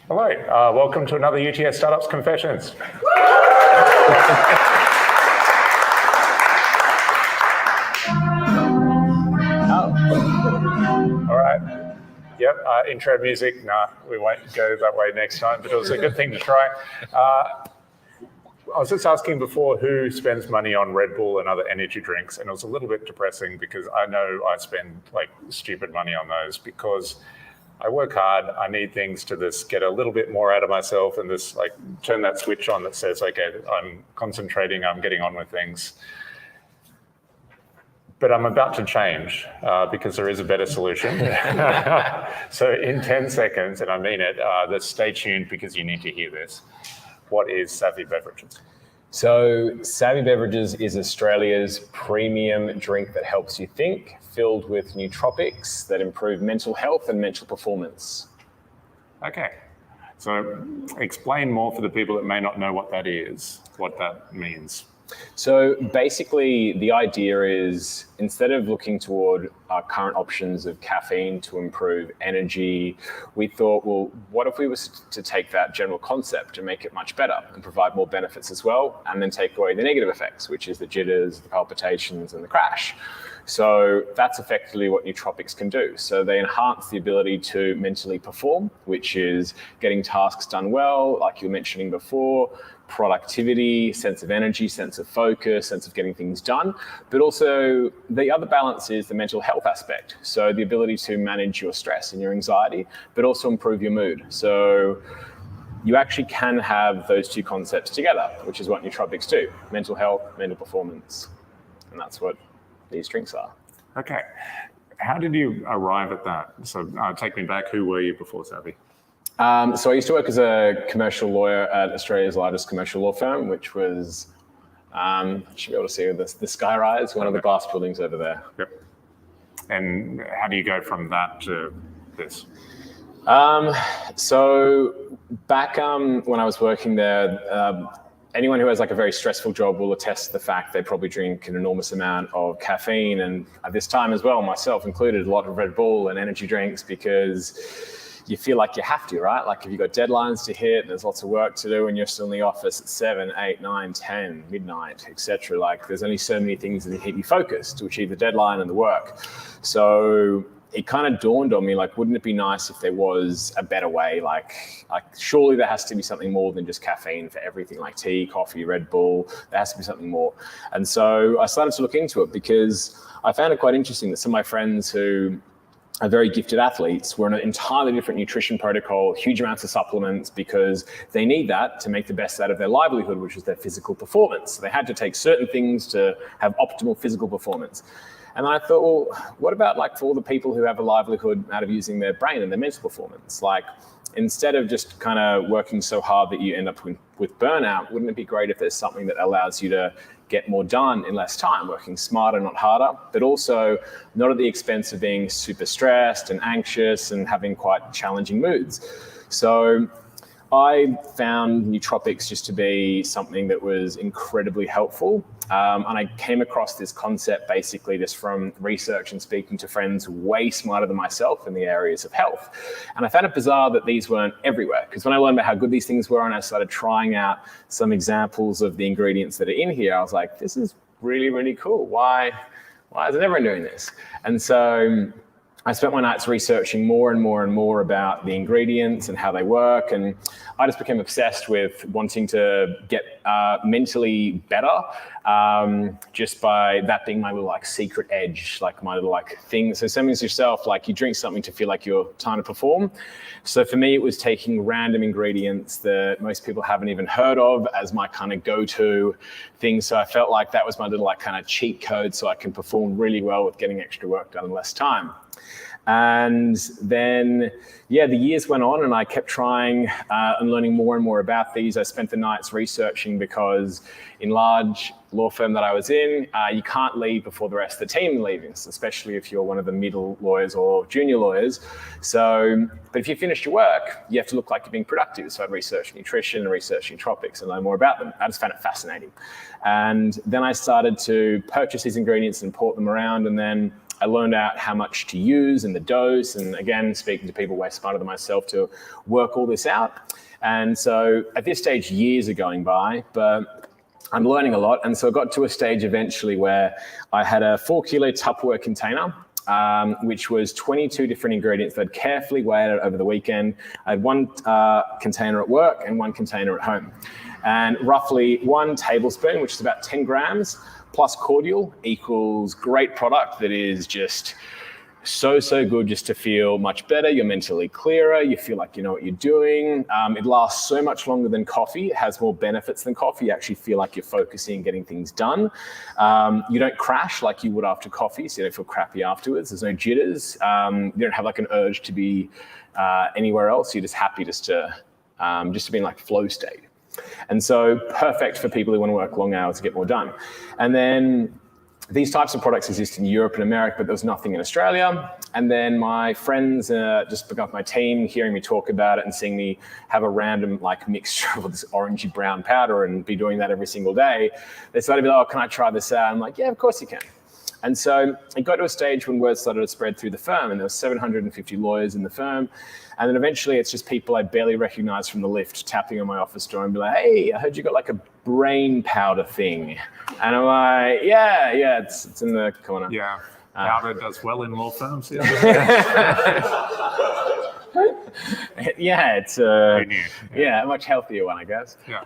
Hello, welcome to another UTS Startups Confessions. All right. Yep, intro music. Nah, we won't go that way next time, but it was a good thing to try. I was just asking before who spends money on Red Bull and other energy drinks, and it was a little bit depressing because I know I spend like stupid money on those because I work hard. I need things to just get a little bit more out of myself and just like turn that switch on that says, okay, I'm concentrating, I'm getting on with things. But I'm about to change because there is a better solution. So in 10 seconds, and I mean it, just stay tuned because you need to hear this. What is Savvy Beverages? So Savvy Beverages is Australia's premium drink that helps you think, filled with nootropics that improve mental health and mental performance. Okay. So explain more for the people that may not know what that is, what that means. So basically, the idea is instead of looking toward our current options of caffeine to improve energy, we thought, well, what if we were to take that general concept and make it much better and provide more benefits as well, and then take away the negative effects, which is the jitters, the palpitations, and the crash. So that's effectively what nootropics can do. So they enhance the ability to mentally perform, which is getting tasks done well, like you were mentioning before, productivity, sense of energy, sense of focus, sense of getting things done. But also the other balance is the mental health aspect. So the ability to manage your stress and your anxiety, but also improve your mood. So you actually can have those two concepts together, which is what nootropics do: mental health, mental performance. And that's what these drinks are. Okay. How did you arrive at that? So take me back. Who were you before Savvy? So I used to work as a commercial lawyer at Australia's largest commercial law firm, which was, you should be able to see the Skyrise, one of the glass buildings over there. Yep. And how do you go from that to this? So back when I was working there, anyone who has like a very stressful job will attest to the fact they probably drink an enormous amount of caffeine. And at this time as well, myself included, a lot of Red Bull and energy drinks because you feel like you have to, right? Like if you've got deadlines to hit, there's lots of work to do and you're still in the office at 7, 8, 9, 10, midnight, etc. Like there's only so many things that keep you focused to achieve the deadline and the work. So it kind of dawned on me, like, wouldn't it be nice if there was a better way? Like surely there has to be something more than just caffeine for everything, like tea, coffee, Red Bull. There has to be something more. And so I started to look into it because I found it quite interesting that some of my friends who are very gifted athletes were on an entirely different nutrition protocol, huge amounts of supplements, because they need that to make the best out of their livelihood, which is their physical performance. So they had to take certain things to have optimal physical performance. And I thought, well, what about like for all the people who have a livelihood out of using their brain and their mental performance? Like instead of just kind of working so hard that you end up with burnout, wouldn't it be great if there's something that allows you to get more done in less time, working smarter, not harder, but also not at the expense of being super stressed and anxious and having quite challenging moods. So I found nootropics just to be something that was incredibly helpful. And I came across this concept basically just from research and speaking to friends way smarter than myself in the areas of health. And I found it bizarre that these weren't everywhere, because when I learned about how good these things were and I started trying out some examples of the ingredients that are in here, I was like, this is really, really cool. Why isn't everyone doing this? And so I spent my nights researching more and more and more about the ingredients and how they work. And I just became obsessed with wanting to get mentally better, just by that being my little like secret edge, like my little like thing. So same as yourself, like you drink something to feel like you're trying to perform. So for me, it was taking random ingredients that most people haven't even heard of as my kind of go-to thing. So I felt like that was my little like kind of cheat code so I can perform really well with getting extra work done in less time. And then, the years went on and I kept trying and learning more and more about these. I spent the nights researching because in large law firm that I was in, you can't leave before the rest of the team leaves, especially if you're one of the middle lawyers or junior lawyers. So, but if you finish your work, you have to look like you're being productive. So I'd research nutrition and research nootropics and learn more about them. I just found it fascinating. And then I started to purchase these ingredients and import them around. And then I learned out how much to use and the dose, and again, speaking to people way smarter than myself to work all this out. And so at this stage, years are going by, but I'm learning a lot. And so I got to a stage eventually where I had a 4-kilo Tupperware container, which was 22 different ingredients that I'd carefully weighed out over the weekend. I had one container at work and one container at home. And roughly 1 tablespoon, which is about 10 grams, plus cordial equals great product that is just so good just to feel much better. You're mentally clearer. You feel like you know what you're doing. It lasts so much longer than coffee. It has more benefits than coffee. You actually feel like you're focusing and getting things done. You don't crash like you would after coffee, so you don't feel crappy afterwards. There's no jitters. You don't have like an urge to be anywhere else. You're just happy just to be in like flow state. And so perfect for people who want to work long hours to get more done. And then these types of products exist in Europe and America, but there was nothing in Australia. And then my friends just began my team hearing me talk about it and seeing me have a random like mixture of this orangey brown powder and be doing that every single day. They started to be like, oh, can I try this out? I'm like, yeah, of course you can. And so it got to a stage when word started to spread through the firm, and there were 750 lawyers in the firm. And then eventually it's just people I barely recognize from the lift tapping on my office door and be like, hey, I heard you got like a brain powder thing. And I'm like, yeah, it's in the corner. Yeah, powder does well in law firms. Yeah, yeah, it's a much healthier one, I guess. Yeah.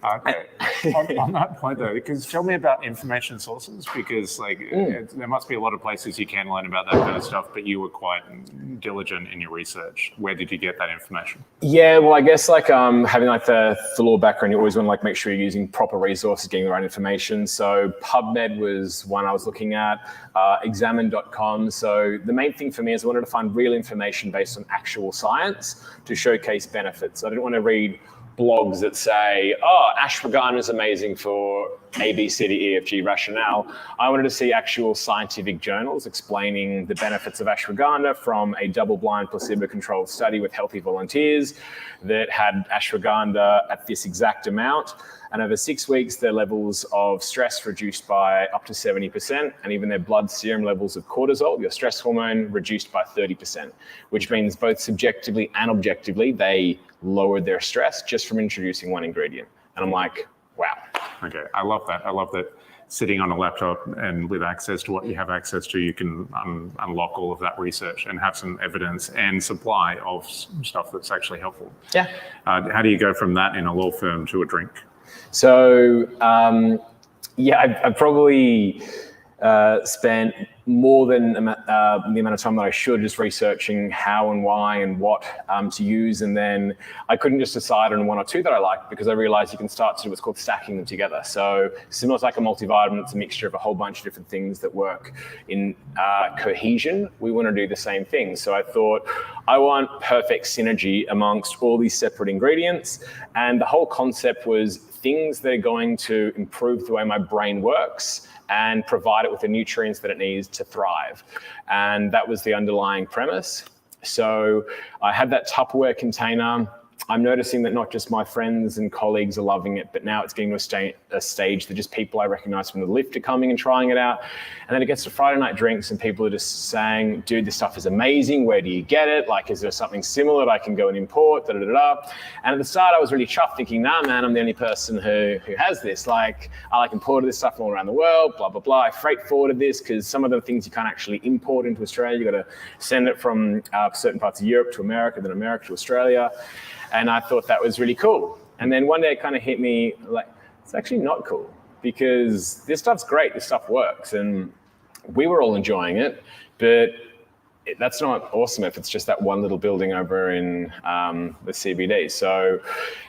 Okay. on that point though, because tell me about information sources, because there must be a lot of places you can learn about that kind of stuff, but you were quite diligent in your research. Where did you get that information? Yeah, well, I guess having like the law background, you always want to make sure you're using proper resources, getting the right information. So PubMed was one I was looking at, examine.com. So the main thing for me is I wanted to find real information based on actual science to showcase benefits. I didn't want to read blogs that say, oh, ashwagandha is amazing for A, B, C, D, E, F, G rationale. I wanted to see actual scientific journals explaining the benefits of ashwagandha from a double-blind placebo-controlled study with healthy volunteers that had ashwagandha at this exact amount. And over 6 weeks, their levels of stress reduced by up to 70%, and even their blood serum levels of cortisol, your stress hormone, reduced by 30%, which means both subjectively and objectively, they lowered their stress just from introducing one ingredient. And I'm like, wow. Okay, I love that. I love that sitting on a laptop and with access to what you have access to, you can unlock all of that research and have some evidence and supply of stuff that's actually helpful. Yeah. How do you go from that in a law firm to a drink? So, I probably spent more than the amount of time that I should just researching how and why and what to use. And then I couldn't just decide on one or two that I liked, because I realized you can start to do what's called stacking them together. So similar to like a multivitamin, it's a mixture of a whole bunch of different things that work in cohesion. We want to do the same thing. So I thought, I want perfect synergy amongst all these separate ingredients. And the whole concept was things that are going to improve the way my brain works and provide it with the nutrients that it needs to thrive. And that was the underlying premise. So I had that Tupperware container. I'm noticing that not just my friends and colleagues are loving it, but now it's getting to a stage that just people I recognize from the lift are coming and trying it out. And then it gets to Friday night drinks and people are just saying, dude, this stuff is amazing. Where do you get it? Like, is there something similar that I can go and import? And at the start, I was really chuffed thinking, nah, man, I'm the only person who has this. Like, I imported this stuff all around the world, blah, blah, blah. I freight forwarded this because some of the things you can't actually import into Australia. You got to send it from certain parts of Europe to America, then America to Australia. And I thought that was really cool. And then one day it kind of hit me like, it's actually not cool, because this stuff's great, this stuff works. And we were all enjoying it, but that's not awesome if it's just that one little building over in the CBD. So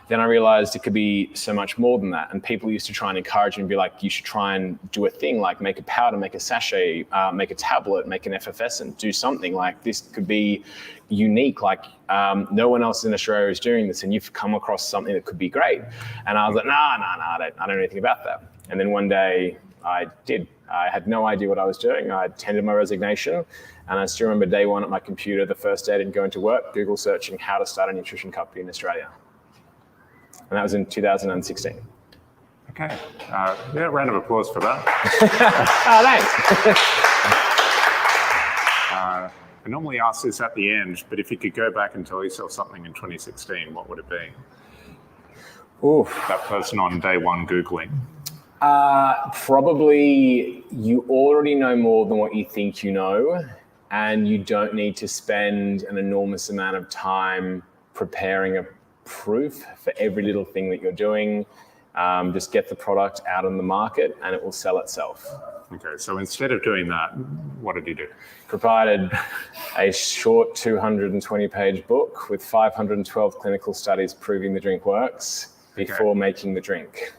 then I realized it could be so much more than that. And people used to try and encourage me and be like, you should try and do a thing, like make a powder, make a sachet, make a tablet, make an effervescent, do something. Like this could be unique, like no one else in Australia is doing this, and you've come across something that could be great. And I was like, I don't know anything about that. And then one day I did. I had no idea what I was doing. I tendered my resignation, and I still remember day one at my computer, the first day I didn't go into work, Google searching how to start a nutrition company in Australia. And that was in 2016. Okay. Round of applause for that. Thanks. I normally ask this at the end, but if you could go back and tell yourself something in 2016, what would it be? Oof. That person on day one Googling. Probably you already know more than what you think you know, and you don't need to spend an enormous amount of time preparing a proof for every little thing that you're doing. Just get the product out on the market and it will sell itself. Okay, so instead of doing that, what did you do? Provided a short 220-page book with 512 clinical studies proving the drink works before making the drink.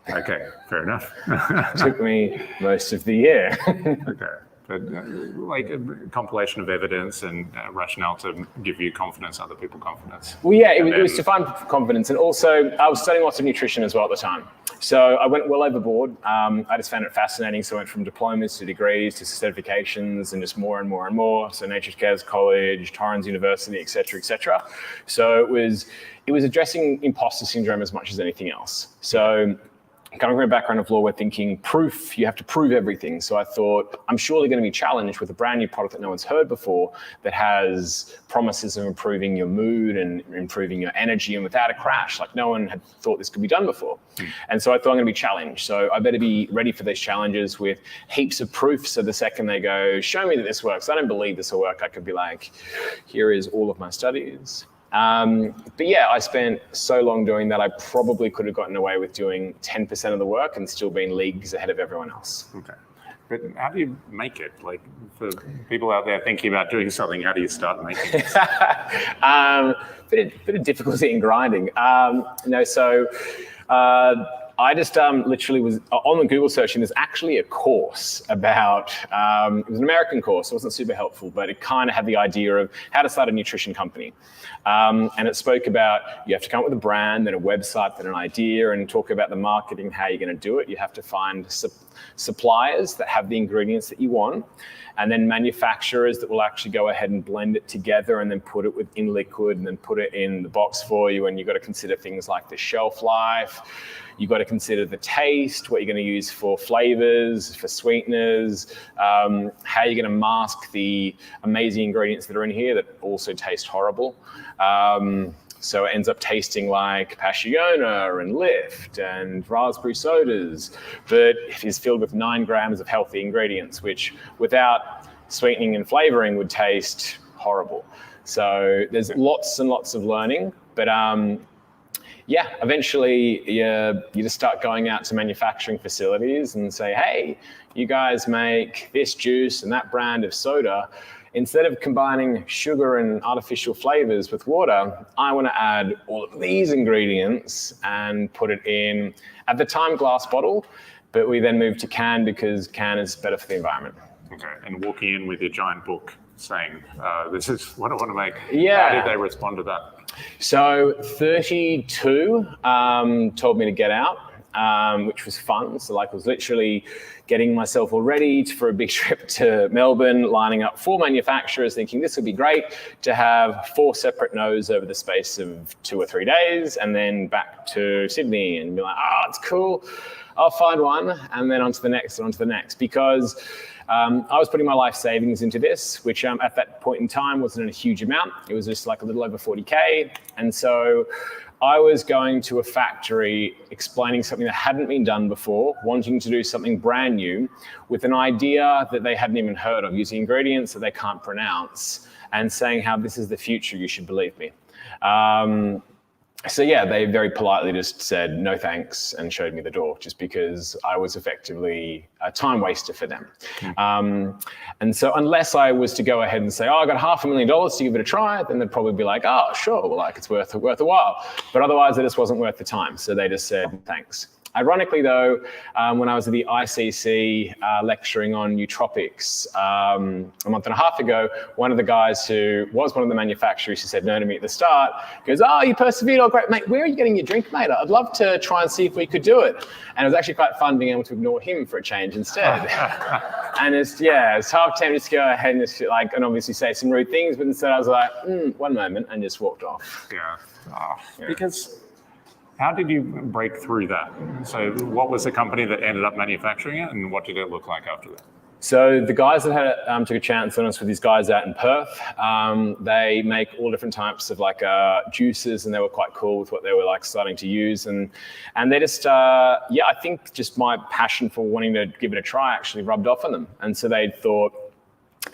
Okay, fair enough. Took me most of the year. Okay, but like a compilation of evidence and rationale to give you confidence, other people confidence. Well, yeah, it was to find confidence. And also, I was studying lots of nutrition as well at the time. So I went well overboard. I just found it fascinating. So I went from diplomas to degrees to certifications and just more and more and more. So Nature's Cares College, Torrens University, et cetera, et cetera. So it was addressing imposter syndrome as much as anything else. So coming from a background of law, we're thinking proof, you have to prove everything. So I thought, I'm surely going to be challenged with a brand new product that no one's heard before that has promises of improving your mood and improving your energy and without a crash. Like no one had thought this could be done before. And so I thought I'm going to be challenged. So I better be ready for these challenges with heaps of proof. So the second they go, show me that this works, I don't believe this will work, I could be like, here is all of my studies. But yeah, I spent so long doing that, I probably could have gotten away with doing 10% of the work and still been leagues ahead of everyone else. Okay. But how do you make it? Like for people out there thinking about doing something, how do you start making it? Bit of difficulty in grinding. I just literally was on the Google search, and there's actually a course about, it was an American course, it wasn't super helpful, but it kind of had the idea of how to start a nutrition company. And it spoke about, you have to come up with a brand, then a website, then an idea, and talk about the marketing, how you're going to do it. You have to find suppliers that have the ingredients that you want, and then manufacturers that will actually go ahead and blend it together and then put it in liquid and then put it in the box for you. And you've got to consider things like the shelf life. You've got to consider the taste, what you're going to use for flavors, for sweeteners, how you're going to mask the amazing ingredients that are in here that also taste horrible. So it ends up tasting like Passiona and Lift and raspberry sodas, but it is filled with 9 grams of healthy ingredients, which without sweetening and flavoring would taste horrible. So there's lots and lots of learning, but eventually you just start going out to manufacturing facilities and say, hey, you guys make this juice and that brand of soda. Instead of combining sugar and artificial flavors with water, I want to add all of these ingredients and put it in, at the time, glass bottle, but we then moved to can because can is better for the environment. Okay, and walking in with your giant book saying, this is what I want to make. Yeah. How did they respond to that? So 32 told me to get out, which was fun. So I was literally getting myself all ready for a big trip to Melbourne, lining up 4 manufacturers, thinking this would be great to have 4 separate no's over the space of 2 or 3 days, and then back to Sydney and be like, it's cool. I'll find one, and then on to the next and on to the next, because I was putting my life savings into this, which at that point in time wasn't a huge amount. It was just like a little over 40K. And so I was going to a factory explaining something that hadn't been done before, wanting to do something brand new with an idea that they hadn't even heard of, using ingredients that they can't pronounce, and saying how this is the future, you should believe me. They very politely just said no thanks and showed me the door, just because I was effectively a time waster for them. And so unless I was to go ahead and say, I got $500,000 to give it a try, then they'd probably be like, sure, well, it's worth a while. But otherwise, it just wasn't worth the time. So they just said thanks. Ironically, though, when I was at the ICC lecturing on nootropics a month and a half ago, one of the guys who was one of the manufacturers who said no to me at the start goes, you persevered, great, mate. Where are you getting your drink, mate? I'd love to try and see if we could do it. And it was actually quite fun being able to ignore him for a change instead. And it's half tempted to go ahead and just and obviously say some rude things, but instead I was like, one moment, and just walked off. Because how did you break through that? So what was the company that ended up manufacturing it, and what did it look like after that? So the guys that had took a chance on us were these guys out in Perth. They make all different types of like juices, and they were quite cool with what they were like starting to use. And they just, I think just my passion for wanting to give it a try actually rubbed off on them. And so they thought,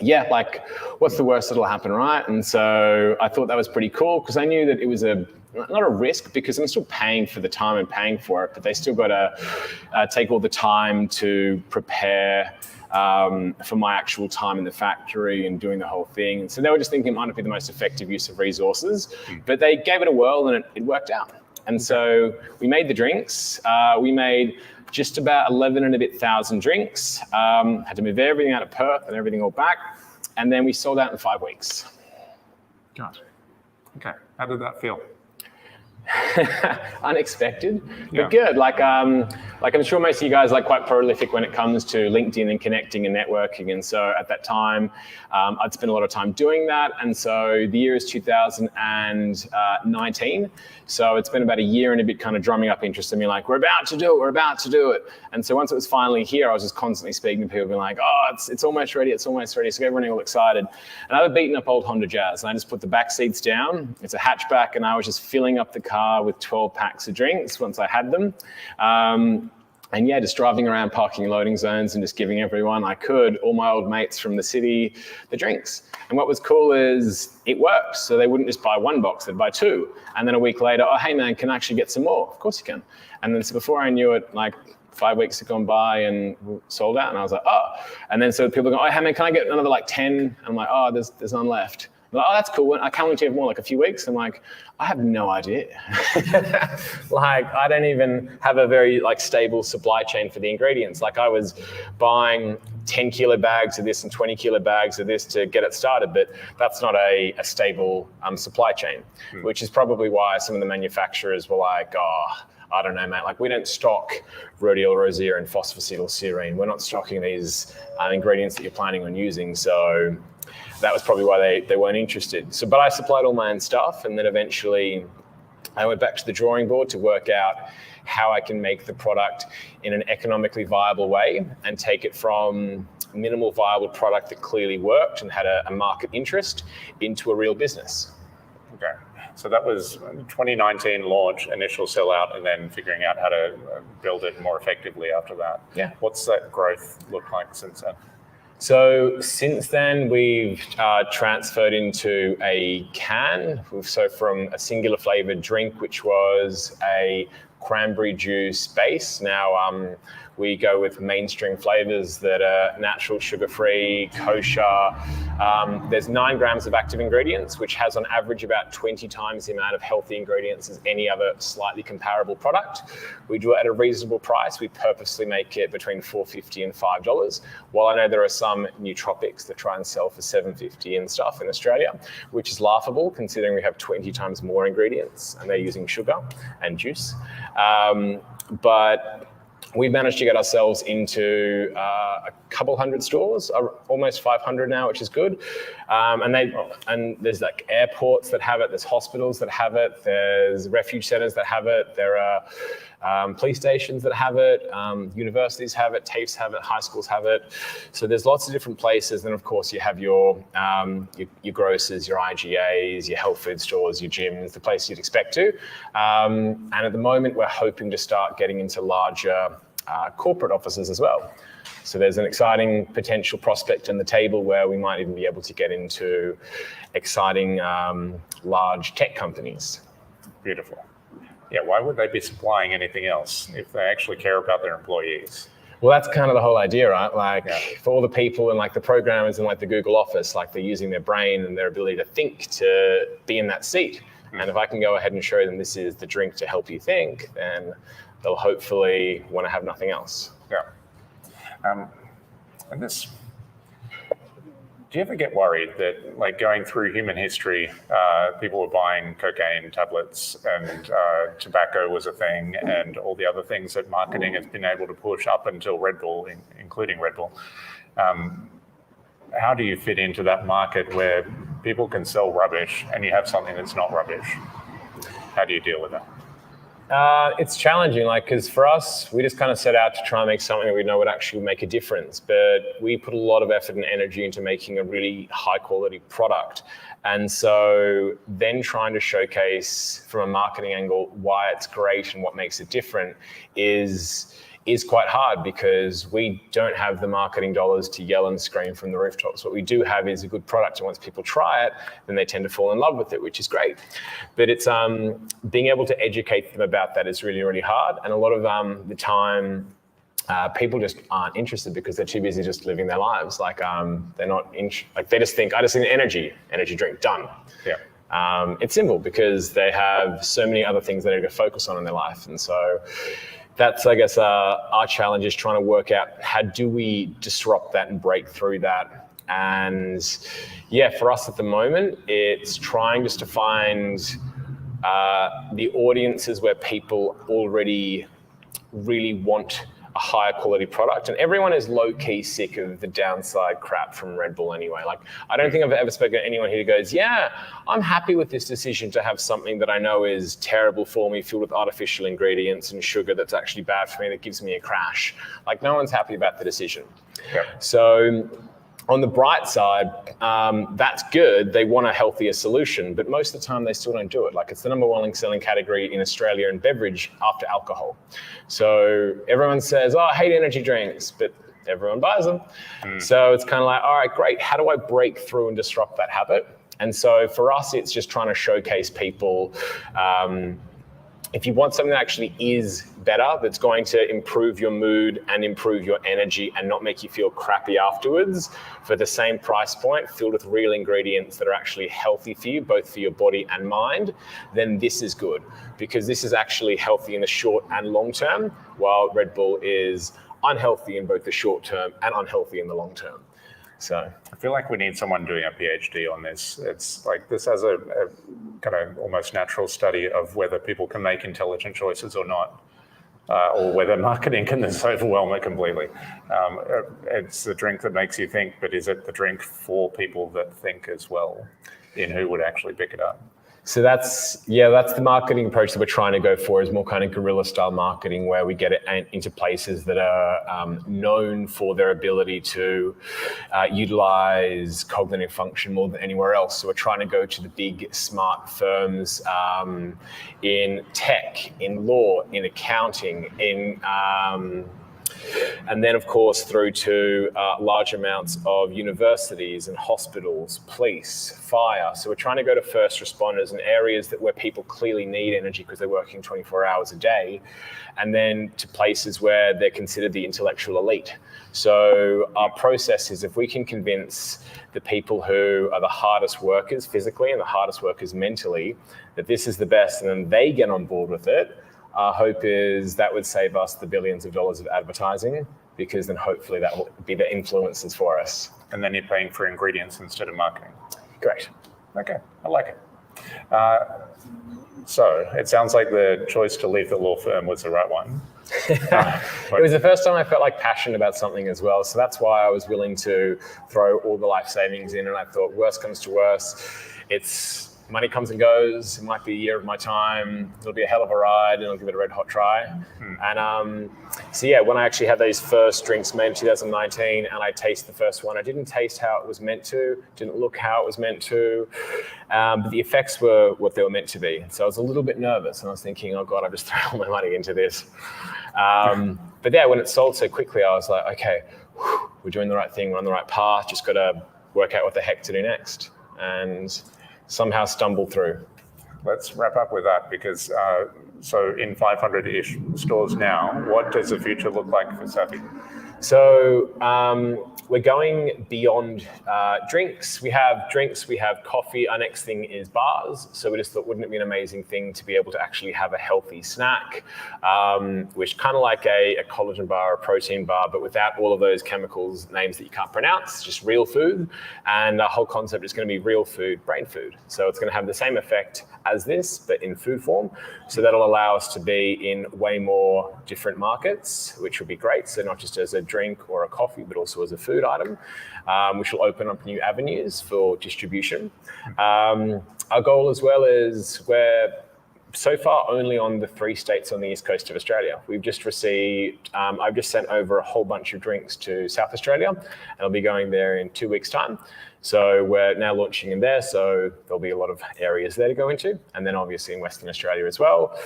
yeah, like what's the worst that'll happen, right? And so I thought that was pretty cool because I knew that it was not a risk because I'm still paying for the time and paying for it, but they still got to take all the time to prepare for my actual time in the factory and doing the whole thing. And so they were just thinking it might not be the most effective use of resources, but they gave it a whirl and it worked out. And so we made the drinks. We made just about 11 and a bit thousand drinks. Had to move everything out of Perth and everything all back. And then we sold out in 5 weeks. Gotcha. Okay. How did that feel? Unexpected, but good. Like I'm sure most of you guys are quite prolific when it comes to LinkedIn and connecting and networking. And so at that time, I'd spent a lot of time doing that. And so the year is 2019. So it's been about a year and a bit kind of drumming up interest in me, like, we're about to do it. And so once it was finally here, I was just constantly speaking to people being like, oh, it's almost ready. So everyone all excited. And I had a beaten up old Honda Jazz and I just put the back seats down. It's a hatchback and I was just filling up the car with 12 packs of drinks once I had them. And yeah, just driving around parking loading zones and just giving everyone I could, all my old mates from the city, the drinks. And what was cool is it worked. So they wouldn't just buy one box, they'd buy two. And then a week later, oh, hey man, can I actually get some more? Of course you can. And then so before I knew it, like 5 weeks had gone by and sold out. And I was like, oh. And then so people go, oh, hey man, can I get another like 10? And I'm like, oh, there's none left. Like, oh, that's cool. I can't wait to have more, like a few weeks. I'm like, I have no idea. Like, I don't even have a very like stable supply chain for the ingredients. Like I was buying 10 kilo bags of this and 20 kilo bags of this to get it started, but that's not a stable supply chain, which is probably why some of the manufacturers were like, oh, I don't know, mate. Like we don't stock rhodiola rosea and phosphacetylserine. We're not stocking these ingredients that you're planning on using. So that was probably why they weren't interested. So, but I supplied all my own stuff, and then eventually I went back to the drawing board to work out how I can make the product in an economically viable way and take it from minimal viable product that clearly worked and had a market interest into a real business. Okay. So that was 2019 launch, initial sellout, and then figuring out how to build it more effectively after that. Yeah. What's that growth look like since then? So since then, we've transferred into a can. So from a singular flavored drink, which was a cranberry juice base. Now we go with mainstream flavors that are natural, sugar-free, kosher. There's 9 grams of active ingredients, which has on average about 20 times the amount of healthy ingredients as any other slightly comparable product. We do it at a reasonable price. We purposely make it between $4.50 and $5. While I know there are some nootropics that try and sell for $7.50 and stuff in Australia, which is laughable considering we have 20 times more ingredients and they're using sugar and juice. But we've managed to get ourselves into a couple hundred stores, almost 500 now, which is good. And there's like airports that have it, there's hospitals that have it, there's refuge centers that have it, there are police stations that have it, universities have it, TAFEs have it, high schools have it. So there's lots of different places. Then of course you have your grocers, your IGAs, your health food stores, your gyms, the places you'd expect to. And at the moment we're hoping to start getting into larger corporate offices as well. So there's an exciting potential prospect on the table where we might even be able to get into exciting large tech companies. Beautiful. Yeah, why would they be supplying anything else if they actually care about their employees? Well, that's kind of the whole idea, right? Like for all the people and like the programmers in like the Google office, like they're using their brain and their ability to think to be in that seat. And if I can go ahead and show them this is the drink to help you think, then they'll hopefully want to have nothing else. Yeah. And this, do you ever get worried that, like, going through human history, people were buying cocaine tablets and tobacco was a thing and all the other things that marketing has been able to push up until Red Bull, including Red Bull? How do you fit into that market where people can sell rubbish and you have something that's not rubbish? How do you deal with that? It's challenging, because for us, we just kind of set out to try and make something that we know would actually make a difference. But we put a lot of effort and energy into making a really high quality product. And so then trying to showcase from a marketing angle why it's great and what makes it different is quite hard, because we don't have the marketing dollars to yell and scream from the rooftops. What we do have is a good product, and once people try it, then they tend to fall in love with it, which is great. But it's being able to educate them about that is really, really hard. And a lot of the time, people just aren't interested because they're too busy just living their lives. They're not they just think, I just need an energy drink, done. Yeah. It's simple because they have so many other things they need to focus on in their life. And so that's, I guess, our challenge is trying to work out how do we disrupt that and break through that. And yeah, for us at the moment, it's trying just to find the audiences where people already really want a higher quality product. And everyone is low-key sick of the downside crap from Red Bull anyway. I don't think I've ever spoken to anyone who goes, yeah, I'm happy with this decision to have something that I know is terrible for me, filled with artificial ingredients and sugar that's actually bad for me, that gives me a crash. No one's happy about the decision. Yeah. So on the bright side, that's good. They want a healthier solution, but most of the time they still don't do it. It's the number one selling category in Australia in beverage after alcohol. So everyone says, oh, I hate energy drinks, but everyone buys them. So it's kind of all right, great. How do I break through and disrupt that habit? And so for us, it's just trying to showcase people, if you want something that actually is better, that's going to improve your mood and improve your energy and not make you feel crappy afterwards, for the same price point, filled with real ingredients that are actually healthy for you, both for your body and mind, then this is good, because this is actually healthy in the short and long term, while Red Bull is unhealthy in both the short term and unhealthy in the long term. So I feel like we need someone doing a PhD on this. It's this has a kind of almost natural study of whether people can make intelligent choices or not, or whether marketing can just overwhelm it completely. It's the drink that makes you think, but is it the drink for people that think as well, in who would actually pick it up? So that's the marketing approach that we're trying to go for, is more kind of guerrilla style marketing, where we get it into places that are known for their ability to utilize cognitive function more than anywhere else. So we're trying to go to the big smart firms in tech, in law, in accounting, and then, of course, through to large amounts of universities and hospitals, police, fire. So we're trying to go to first responders in areas where people clearly need energy because they're working 24 hours a day, and then to places where they're considered the intellectual elite. So our process is, if we can convince the people who are the hardest workers physically and the hardest workers mentally that this is the best, and then they get on board with it, our hope is that would save us the billions of dollars of advertising, because then hopefully that will be the influencers for us. And then you're paying for ingredients instead of marketing. Great. Okay, I like it. So it sounds like the choice to leave the law firm was the right one. It was the first time I felt passionate about something as well. So that's why I was willing to throw all the life savings in. And I thought, worst comes to worst, money comes and goes. It might be a year of my time. It'll be a hell of a ride, and I'll give it a red hot try. And when I actually had those first drinks made in 2019, and I tasted the first one, I didn't taste how it was meant to, didn't look how it was meant to, but the effects were what they were meant to be. So I was a little bit nervous, and I was thinking, oh God, I've just thrown all my money into this. But yeah, when it sold so quickly, I was like, okay, we're doing the right thing, we're on the right path, just got to work out what the heck to do next. And somehow stumble through. Let's wrap up with that, because so in 500-ish stores now, what does the future look like for Safi? So we're going beyond drinks. We have coffee. Our next thing is bars. So we just thought, wouldn't it be an amazing thing to be able to actually have a healthy snack, which kind of like a collagen bar or a protein bar, but without all of those chemicals, names that you can't pronounce, just real food. And our whole concept is going to be real food, brain food. So it's going to have the same effect as this, but in food form. So that'll allow us to be in way more different markets, which will be great. So not just as a drink or a coffee, but also as a food item, which will open up new avenues for distribution. Our goal as well is, we're So far, only on the 3 states on the east coast of Australia. We've just received, I've just sent over a whole bunch of drinks to South Australia, and I'll be going there in 2 weeks' time. So we're now launching in there, so there'll be a lot of areas there to go into, and then obviously in Western Australia as well.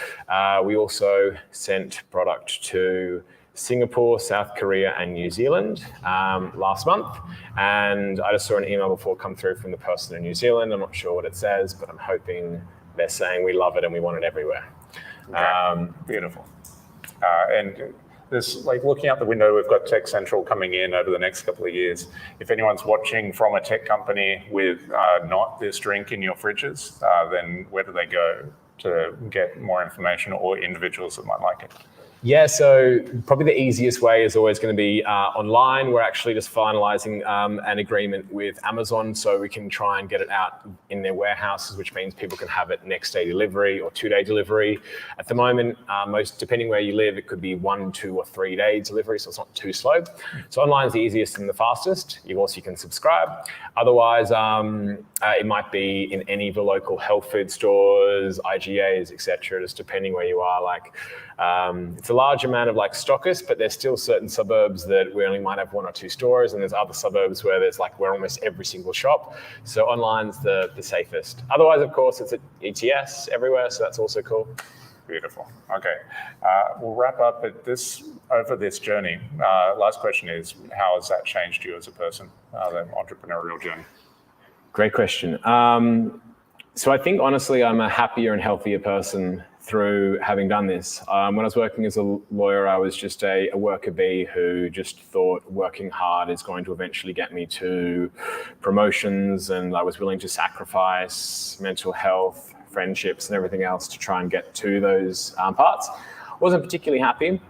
We also sent product to Singapore, South Korea, and New Zealand last month. And I just saw an email before come through from the person in New Zealand. I'm not sure what it says, but I'm hoping they're saying we love it and we want it everywhere. Okay. Beautiful. And this, like looking out the window, we've got Tech Central coming in over the next couple of years. If anyone's watching from a tech company with not this drink in your fridges, then where do they go to get more information, or individuals that might like it? Yeah, so probably the easiest way is always going to be online. We're actually just finalizing an agreement with Amazon so we can try and get it out in their warehouses, which means people can have it next day delivery or 2-day delivery. At the moment, depending where you live, it could be 1, 2, or 3 day delivery, so it's not too slow. So online is the easiest and the fastest. You can subscribe. Otherwise, it might be in any of the local health food stores, IGAs, etc., just depending where you are. It's a large amount of stockists, but there's still certain suburbs that we only might have 1 or 2 stores, and there's other suburbs where we're almost every single shop. So online's the safest. Otherwise, of course, it's at UTS everywhere, so that's also cool. Beautiful. Okay, we'll wrap up over this journey. Last question is, how has that changed you as a person, the entrepreneurial journey? Great question. So I think honestly, I'm a happier and healthier person through having done this. When I was working as a lawyer, I was just a worker bee who just thought working hard is going to eventually get me to promotions, and I was willing to sacrifice mental health, friendships, and everything else to try and get to those parts. Wasn't particularly happy,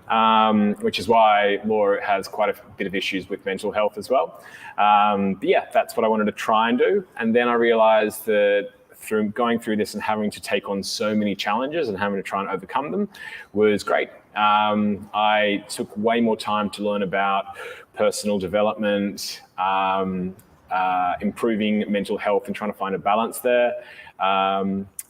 which is why law has quite a bit of issues with mental health as well. But yeah, that's what I wanted to try and do. And then I realized that through going through this and having to take on so many challenges and having to try and overcome them was great. I took way more time to learn about personal development, improving mental health and trying to find a balance there,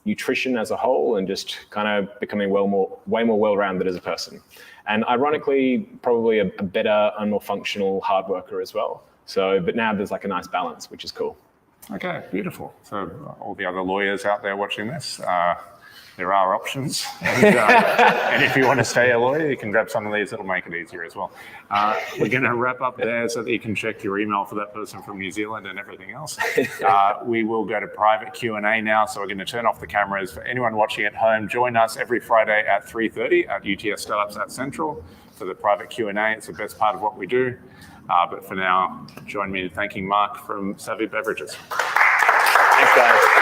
nutrition as a whole, and just kind of becoming way more well-rounded as a person. And ironically, probably a better and more functional hard worker as well. But now there's a nice balance, which is cool. Okay, beautiful. So all the other lawyers out there watching this, there are options. And if you want to stay a lawyer, you can grab some of these. It'll make it easier as well. We're going to wrap up there so that you can check your email for that person from New Zealand and everything else. We will go to private Q&A now. So we're going to turn off the cameras. For anyone watching at home, join us every Friday at 3:30 at UTS Startups at Central for the private Q&A. It's the best part of what we do. But for now, join me in thanking Mark from Savvy Beverages. Thanks, guys.